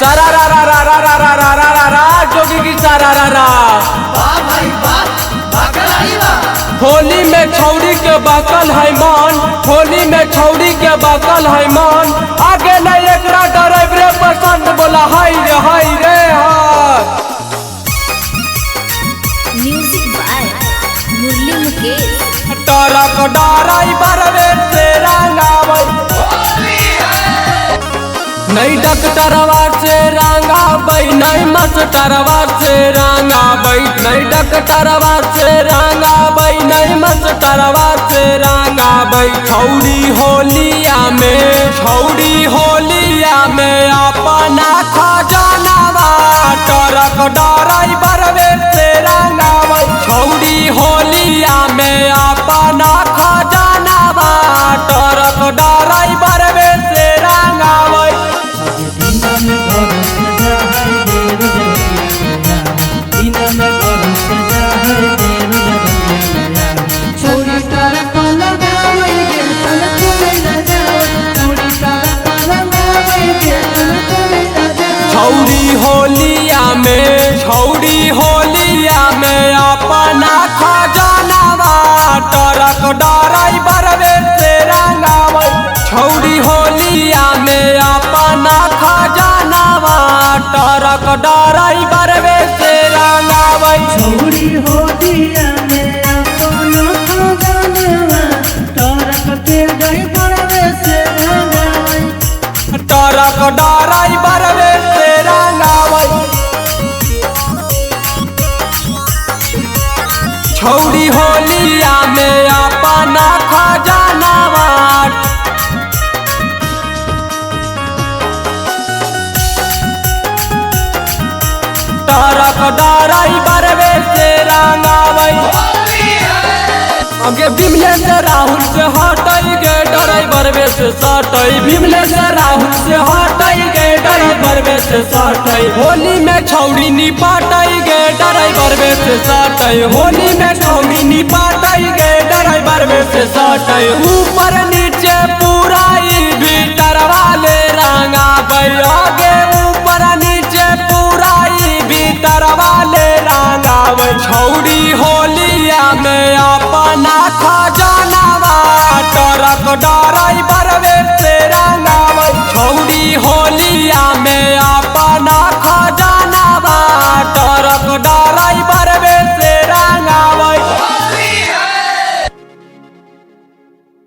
सारा रा रा रा रा रा रा रा रा रा रा जोगी की सारा रा रा। होली में छौड़ी के बकल है मन, होली में छौड़ी के बकल है मन। आगे नहीं एकरा ड्राइवरे पसंद बोला हाय रे म्यूजिक बाय मुरली मुकेश। टरक ड्राइवर से रंगावै नहीं डॉक्टरवा से रंगावै, नहीं मास्टरवा से रंगावै, नहीं डॉक्टरवा से रंगावै, नहीं मास्टरवा से रंगावै। छौड़ी होलिया में, छौड़ी होलिया में अपना खजानावा टरक ड्राइवर से रंगावै। छौड़ी होलिया में अपना खजानावा टरक ड्राइवर से रंगावै। छौड़ी होलिया में, छौड़ी होलिया में अपना खजानावा टरक ड्राइवर से रंगावै। छौड़ी होलिया में अपना खजानावा टरक ड्राइवर से रंगावै। छौड़ी होलिया में अपना खजानावा टरक के ड्राइवर से रंगावै। टरक ड्राइवर से रंगावै। छौड़ी होलिया में अपना खजानावा टरक ड्राइवर से रंगावै। आगे विमलेश राहुल से हटई गे ड्राइवर से सटई, विमलेश राहुल से हटई गे ड्राइवर से सटई। होली में छौड़ी निपटई गे ड्राइवर से सटई, होली में छौड़ी निपटई गे ड्राइवर से सटई। ऊपर नीचे पूरा भीतर वाले रंगावै, आगे ऊपर नीचे पूरा भीतर वाले रंगावै। छौड़ी होलिया में अपना खजानावा टरक ड्राइवर